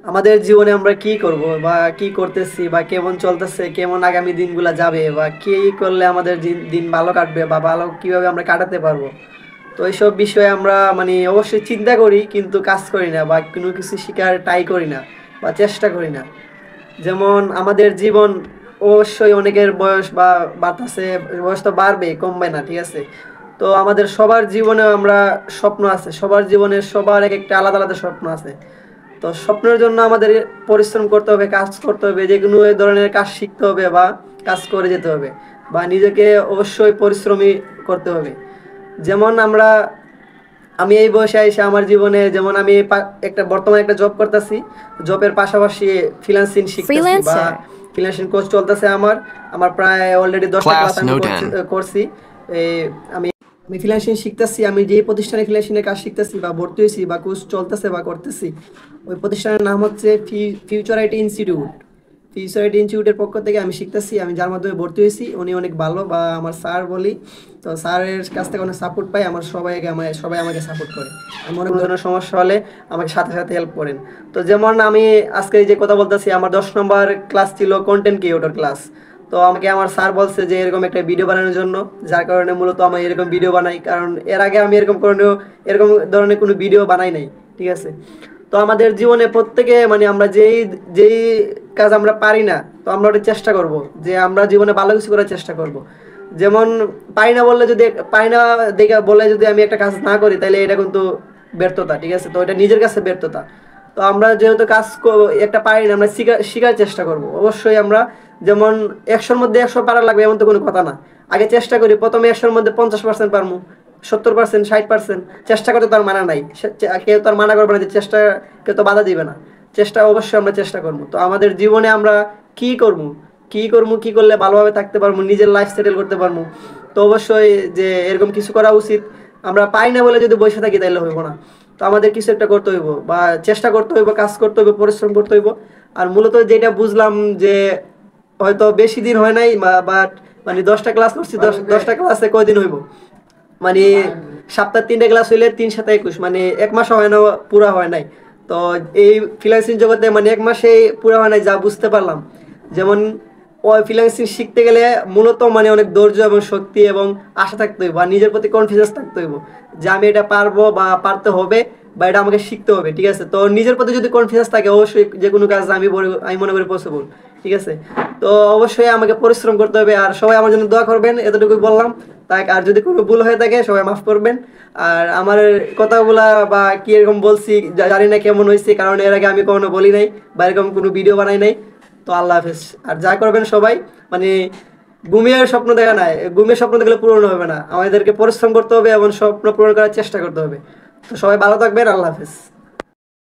আমাদের জীবনে আমরা কি করব বা কি করতেছি বা কেমন চলতেছে, কেমন আগামী দিনগুলা যাবে বা কি করলে আমাদের দিন ভালো কাটবে বা ভালো কিভাবে আমরা কাটাতে পারবো। তো এইসব বিষয়ে আমরা মানে অবশ্যই চিন্তা করি কিন্তু কাজ করি না বা কোনো কিছু শিকার ট্রাই করি না বা চেষ্টা করি না। যেমন আমাদের জীবন অবশ্যই অনেকের বয়স বা বাড়তেছে, বয়স তো বাড়বে কমবে না, ঠিক আছে। তো আমাদের সবার জীবনে আমরা স্বপ্ন আছে, সবার জীবনে সবার এক একটা আলাদা আলাদা স্বপ্ন আছে। তো স্বপ্নের জন্য আমাদের পরিশ্রম করতে হবে, কাজ করতে হবে, যে কোনো ধরনের কাজ শিখতে হবে বা কাজ করে যেতে হবে বা নিজেকে অবশ্যই পরিশ্রমী করতে হবে। যেমন আমি এই বয়সে এসে আমার জীবনে যেমন আমি একটা বর্তমানে একটা জব করতেছি, জবের পাশাপাশি ফ্রিল্যান্সিং শিখতেছি বা Freelancer. ফ্রিল্যান্সিং কোর্স চলতেছে আমার। আমার প্রায় অলরেডি 10টা ক্লাস Class আমি Noten. করছি। এই আমি আমি ফ্রিল্যান্সিং শিখতেছি, আমি যে প্রতিষ্ঠানে ফ্রিল্যান্সিংয়ের কাজ শিখতেছি বা ভর্তি হয়েছি বা কোর্স চলতেছে বা করতেছি, ওই প্রতিষ্ঠানের নাম হচ্ছে future IT institute. Future IT ইনস্টিটিউটের পক্ষ থেকে আমি শিখতেছি, আমি যার মাধ্যমে ভর্তি হয়েছি উনি অনেক ভালো বা আমার স্যার বলি। তো স্যারের কাছ থেকে অনেক সাপোর্ট পাই, সবাই আমাকে সাপোর্ট করে। আমি অনেক ধরনের সমস্যা হলে আমাকে সাথে সাথে হেল্প করেন। তো যেমন আমি আজকে যে কথা বলতেছি, আমার 10 নম্বর ক্লাস ছিল কন্টেন্ট ক্রিয়েটর ক্লাস। তো আমাকে আমার স্যার বলছে যে এরকম একটা ভিডিও বানানোর জন্য, যার কারণে মূলত আমি এরকম ভিডিও বানাই, কারণ এর আগে আমি এরকম ধরনের কোনো ভিডিও বানাই নাই, ঠিক আছে। তো আমাদের জীবনে প্রত্যেকে মানে আমরা যেই যেই কাজ আমরা পারি না, তো আমরা ওটা চেষ্টা করব যে আমরা জীবনে ভালো কিছু করার চেষ্টা করব। যেমন পারি না দেখে বলে যদি আমি একটা কাজ না করি, তাহলে এটা কিন্তু ব্যর্থতা, ঠিক আছে। তো এটা নিজের কাছে ব্যর্থতা। তো আমরা যেহেতু একটা পারি না, আমরা শিখার চেষ্টা করব অবশ্যই আমরা। যেমন 100-র মধ্যে 100 পারা লাগবে এমন তো কোনো কথা না। আগে চেষ্টা করি, প্রথমে 100-র মধ্যে 50% পারবো, 70%, 60%। চেষ্টা করতে তার মানা নাই, কেউ তার মানা করবে না যে চেষ্টা, কেউ তো বাধা দিবে না। চেষ্টা অবশ্যই আমরা চেষ্টা করবো। তো আমাদের জীবনে আমরা কি করব, কি করলে ভালোভাবে থাকতে পারবো, নিজের লাইফ সেটেল করতে পারবো। তো অবশ্যই যে এরকম কিছু করা উচিত। আমরা পাই না বলে যদি বসে থাকি তাহলে হইব না। তো আমাদের কিছু একটা করতে হইব বা চেষ্টা করতে হইব, কাজ করতে হইব, পরিশ্রম করতে হইব। আর মূলত যেটা বুঝলাম যে হয়তো বেশি দিন হয় নাই, বাট মানে 10টা ক্লাস করছি, 10টা ক্লাসে কয়দিন হইব, মানে সপ্তাহে 3টে ক্লাস হইলে 3 × 7 = 21, মানে 1 মাস হয় না, পুরা হয় নাই। তো এই ফ্রিল্যান্সিং জগতে মানে 1 মাসেই পুরা হয় নাই, যা বুঝতে পারলাম। যেমন ওই ফ্রিল্যান্সিং শিখতে গেলে মূলত মানে অনেক ধৈর্য এবং শক্তি এবং আশা থাকতে হইব আর নিজের প্রতি কনফিডেন্স থাকতে হইব যে আমি এটা পারবো বা পারতে হবে বা এটা আমাকে শিখতে হবে, ঠিক আছে। তো নিজের প্রতি যদি কনফিডেন্স থাকে, অবশ্যই যে কোনো কাজ আমি মনে করি পসিবল, ঠিক আছে। তো অবশ্যই আমাকে পরিশ্রম করতে হবে আর সবাই আমার জন্য দোয়া করবেন, এতটুকুই বললাম। তাই আর যদি কোনো ভুল হয়ে থাকে সবাই মাফ করবেন। আর আমার কথাগুলা বা কি এরকম বলছি জানি না কেমন হয়েছে, কারণ এর আগে আমি কখনো বলি নাই বা এরকম কোনো ভিডিও বানাই নাই। তো আল্লাহ হাফেজ। আর যা করবেন সবাই মানে ঘুমিয়ে স্বপ্ন দেখা নাই, ঘুমিয়ে স্বপ্ন দেখলে পূরণ হবে না, আমাদেরকে পরিশ্রম করতে হবে এবং স্বপ্ন পূরণ করার চেষ্টা করতে হবে। তো সবাই ভালো থাকবেন, আল্লাহ হাফেজ।